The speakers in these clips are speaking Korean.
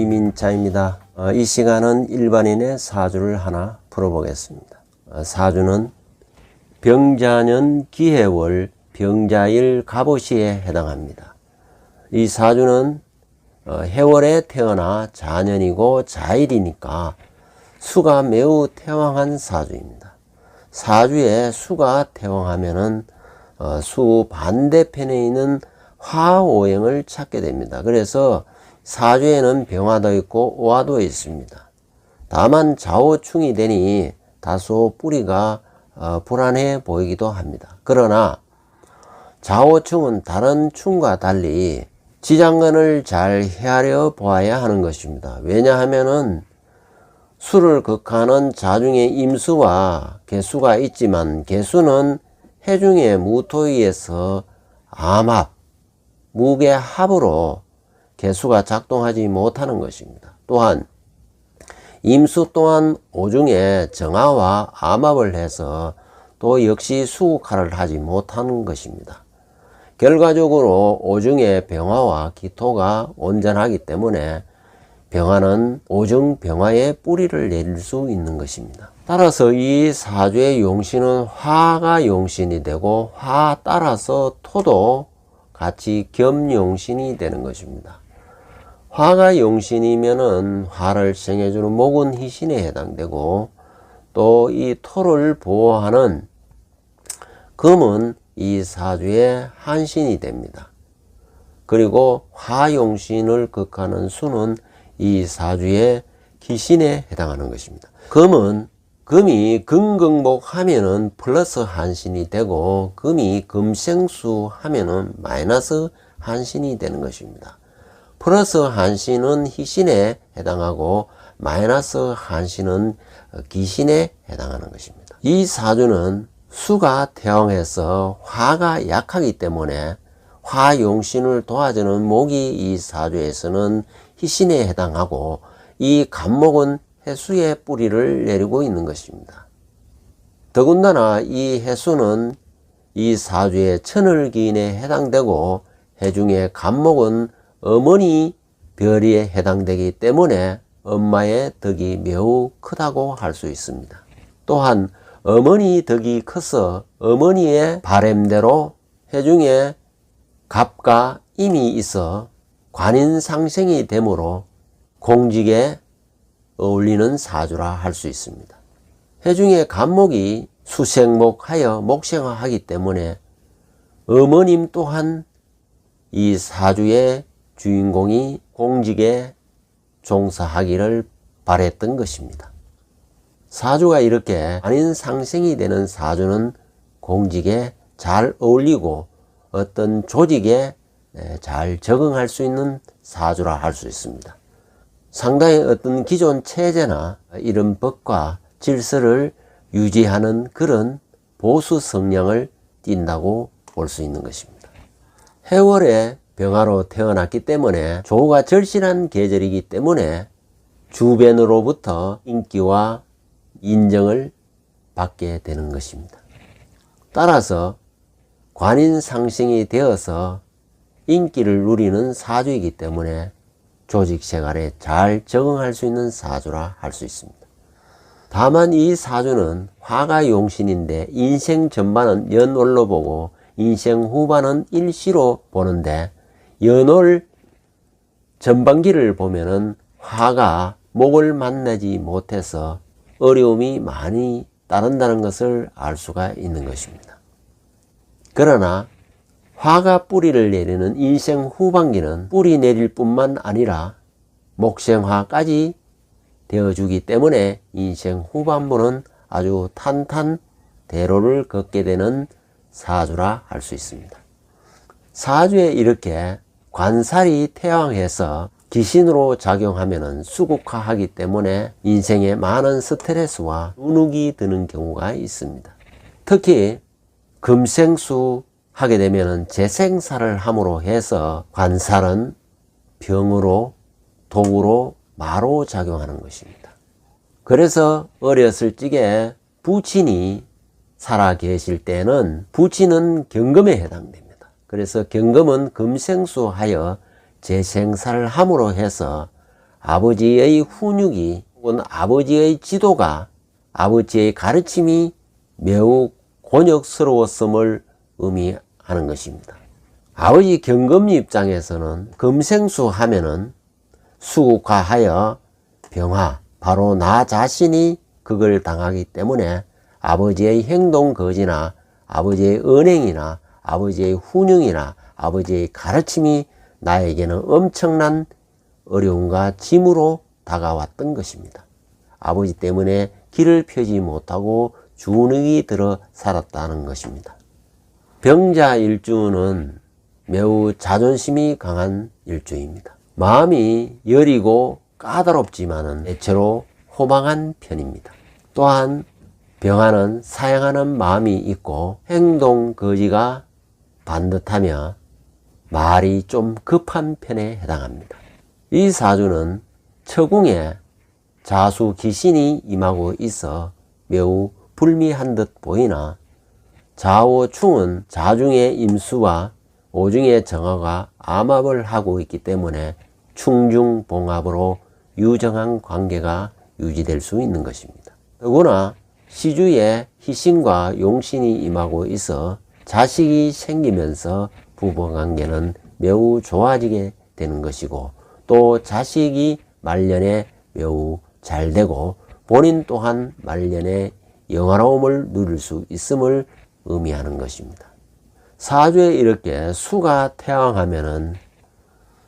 이민자입니다. 이 시간은 일반인의 사주를 하나 풀어보겠습니다. 사주는 병자년 기해월 병자일 갑오시에 해당합니다. 이 사주는 해월에 태어나 자년이고 자일이니까 수가 매우 태왕한 사주입니다. 사주에 수가 태왕하면은 수 반대편에 있는 화오행을 찾게 됩니다. 그래서 사주에는 병화도 있고 오화도 있습니다. 다만 좌우충이 되니 다소 뿌리가 불안해 보이기도 합니다. 그러나 좌우충은 다른 충과 달리 지장간을 잘 헤아려 보아야 하는 것입니다. 왜냐하면은 수를 극하는 자중에 임수와 개수가 있지만 개수는 해중의 무토위에서 암합, 무게합으로 개수가 작동하지 못하는 것입니다. 또한 임수 또한 오중에 정화와 암합을 해서 또 역시 수국화를 하지 못하는 것입니다. 결과적으로 오중의 병화와 기토가 온전하기 때문에 병화는 오중 병화에 뿌리를 내릴 수 있는 것입니다. 따라서 이 사주의 용신은 화가 용신이 되고 화 따라서 토도 같이 겸용신이 되는 것입니다. 화가 용신이면은 화를 생해주는 목은 희신에 해당되고 또 이 토를 보호하는 금은 이 사주의 한신이 됩니다. 그리고 화용신을 극하는 수는 이 사주의 기신에 해당하는 것입니다. 금이 금극목 하면은 플러스 한신이 되고 금이 금생수 하면은 마이너스 한신이 되는 것입니다. 플러스 한신은 희신에 해당하고 마이너스 한신은 기신에 해당하는 것입니다. 이 사주는 수가 태왕해서 화가 약하기 때문에 화용신을 도와주는 목이 이 사주에서는 희신에 해당하고 이 간목은 해수의 뿌리를 내리고 있는 것입니다. 더군다나 이 해수는 이 사주의 천을기인에 해당되고 해중의 간목은 어머니 별에 해당되기 때문에 엄마의 덕이 매우 크다고 할 수 있습니다. 또한 어머니 덕이 커서 어머니의 바램대로 해중에 갑과 임이 있어 관인상생이 되므로 공직에 어울리는 사주라 할 수 있습니다. 해중의 간목이 수생목하여 목생화하기 때문에 어머님 또한 이 사주의 주인공이 공직에 종사하기를 바랬던 것입니다. 사주가 이렇게 관인상생이 되는 사주는 공직에 잘 어울리고 어떤 조직에 잘 적응할 수 있는 사주라 할 수 있습니다. 상당히 어떤 기존 체제나 이런 법과 질서를 유지하는 그런 보수 성향을 띈다고 볼 수 있는 것입니다. 해월에 병화로 태어났기 때문에 조우가 절실한 계절이기 때문에 주변으로부터 인기와 인정을 받게 되는 것입니다. 따라서 관인상생이 되어서 인기를 누리는 사주이기 때문에 조직 생활에 잘 적응할 수 있는 사주라 할 수 있습니다. 다만 이 사주는 화가 용신인데 인생 전반은 연월로 보고 인생 후반은 일시로 보는데 연월 전반기를 보면은 화가 목을 만나지 못해서 어려움이 많이 따른다는 것을 알 수가 있는 것입니다. 그러나 화가 뿌리를 내리는 인생 후반기는 뿌리 내릴 뿐만 아니라 목생화까지 되어주기 때문에 인생 후반부는 아주 탄탄대로를 걷게 되는 사주라 할 수 있습니다. 사주에 이렇게 관살이 태왕해서 기신으로 작용하면 수국화하기 때문에 인생에 많은 스트레스와 누눅이 드는 경우가 있습니다. 특히 금생수 하게 되면 재생살을 함으로 해서 관살은 병으로 독으로 마로 작용하는 것입니다. 그래서 어렸을 적에 부친이 살아 계실 때는 부친은 경금에 해당됩니다. 그래서 경금은 금생수하여 재생살을 함으로 해서 아버지의 훈육이 혹은 아버지의 지도가 아버지의 가르침이 매우 곤욕스러웠음을 의미하는 것입니다. 아버지 경금리 입장에서는 금생수 하면은 수국화하여 병화, 바로 나 자신이 그걸 당하기 때문에 아버지의 행동 거지나 아버지의 언행이나 아버지의 훈육이나 아버지의 가르침이 나에게는 엄청난 어려움과 짐으로 다가왔던 것입니다. 아버지 때문에 길을 펴지 못하고 주눅이 들어 살았다는 것입니다. 병자 일주는 매우 자존심이 강한 일주입니다. 마음이 여리고 까다롭지만은 대체로 호방한 편입니다. 또한 병화는 사양하는 마음이 있고 행동 거지가 반듯하며 말이 좀 급한 편에 해당합니다. 이 사주는 처궁에 자수 귀신이 임하고 있어 매우 불미한 듯 보이나 좌오충은 자중의 임수와 오중의 정화가 암합을 하고 있기 때문에 충중봉합으로 유정한 관계가 유지될 수 있는 것입니다. 더구나 시주에 희신과 용신이 임하고 있어 자식이 생기면서 부부관계는 매우 좋아지게 되는 것이고 또 자식이 말년에 매우 잘 되고 본인 또한 말년에 영화로움을 누릴 수 있음을 의미하는 것입니다. 사주에 이렇게 수가 태왕하면은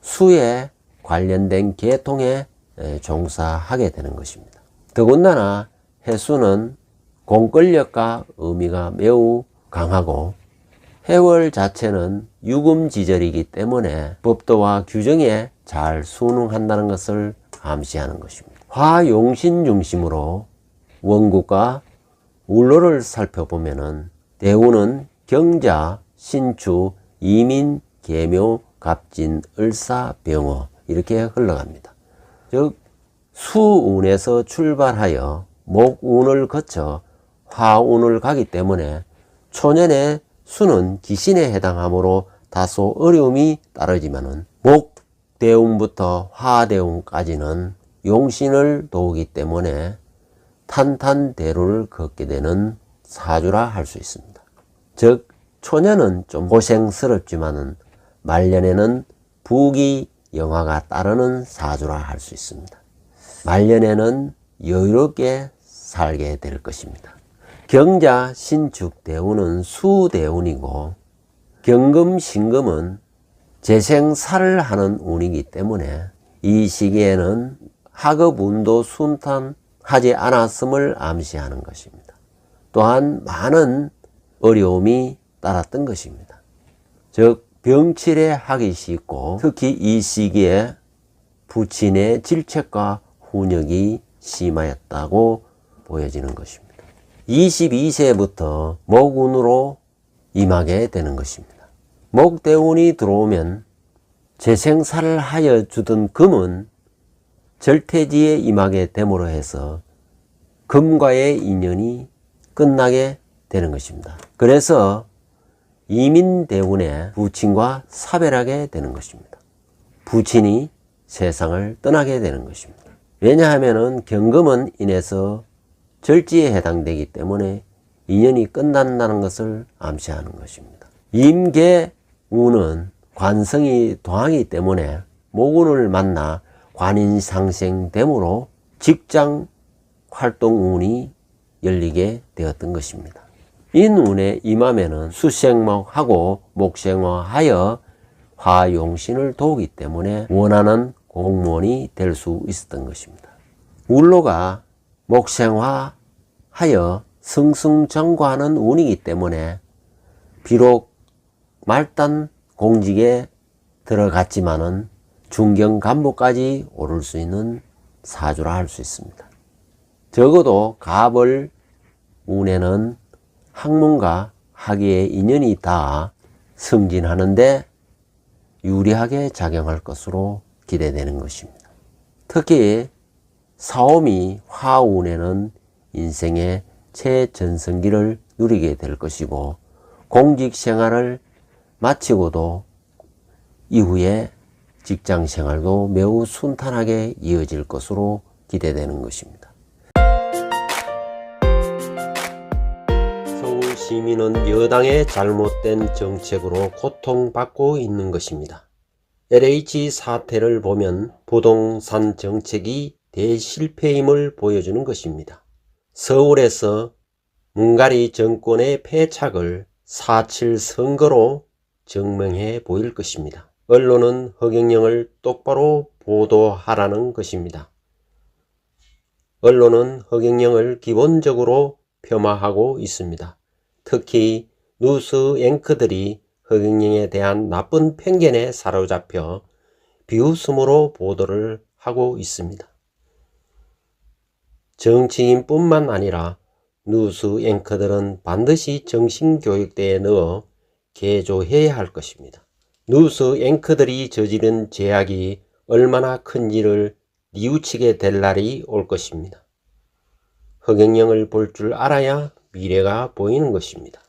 수에 관련된 계통에 종사하게 되는 것입니다. 더군다나 해수는 공권력과 의미가 매우 강하고 해월 자체는 유금지절이기 때문에 법도와 규정에 잘 순응한다는 것을 암시하는 것입니다. 화용신 중심으로 원국과 울로를 살펴보면은 대우는 경자, 신추, 이민, 계묘, 갑진, 을사, 병호 이렇게 흘러갑니다. 즉 수운에서 출발하여 목운을 거쳐 화운을 가기 때문에 초년의 수는 기신에 해당하므로 다소 어려움이 따르지만은 목대운부터 화대운까지는 용신을 도우기 때문에 탄탄대로를 걷게 되는 사주라 할 수 있습니다. 즉 초년은 좀 고생스럽지만은 말년에는 부귀영화가 따르는 사주라 할 수 있습니다. 말년에는 여유롭게 살게 될 것입니다. 경자, 신축, 대운은 수대운이고 경금, 신금은 재생살을 하는 운이기 때문에 이 시기에는 학업운도 순탄하지 않았음을 암시하는 것입니다. 또한 많은 어려움이 따랐던 것입니다. 즉 병칠에 하깃이 있고 특히 이 시기에 부친의 질책과 훈역이 심하였다고 보여지는 것입니다. 22세부터 목운으로 임하게 되는 것입니다. 목대운이 들어오면 재생살을 하여 주던 금은 절퇴지에 임하게 됨으로 해서 금과의 인연이 끝나게 되는 것입니다. 그래서 이민대운에 부친과 사별하게 되는 것입니다. 부친이 세상을 떠나게 되는 것입니다. 왜냐하면 경금은 인해서 절지에 해당되기 때문에 인연이 끝난다는 것을 암시하는 것입니다. 임계운은 관성이 동하기 때문에 목운을 만나 관인상생됨으로 직장 활동운이 열리게 되었던 것입니다. 인운에 임하면은 수생목하고 목생화하여 화용신을 도우기 때문에 원하는 공무원이 될 수 있었던 것입니다. 울로가 목생화하여 승승장구하는 운이기 때문에 비록 말단 공직에 들어갔지만은 중경 간부까지 오를 수 있는 사주라 할 수 있습니다. 적어도 갑을 운에는 학문과 학위의 인연이 다 승진하는데 유리하게 작용할 것으로 기대되는 것입니다. 특히 사오미 화운에는 인생의 최전성기를 누리게 될 것이고 공직 생활을 마치고도 이후에 직장 생활도 매우 순탄하게 이어질 것으로 기대되는 것입니다. 서울 시민은 여당의 잘못된 정책으로 고통받고 있는 것입니다. LH 사태를 보면 부동산 정책이 대실패임을 보여주는 것입니다. 서울에서 문가리 정권의 패착을 4.7 선거로 증명해 보일 것입니다. 언론은 허경영을 똑바로 보도하라는 것입니다. 언론은 허경영을 기본적으로 폄하하고 있습니다. 특히 뉴스 앵커들이 허경영에 대한 나쁜 편견에 사로잡혀 비웃음으로 보도를 하고 있습니다. 정치인뿐만 아니라 뉴스 앵커들은 반드시 정신교육대에 넣어 개조해야 할 것입니다. 뉴스 앵커들이 저지른 죄악이 얼마나 큰지를 뉘우치게 될 날이 올 것입니다. 허경영을 볼 줄 알아야 미래가 보이는 것입니다.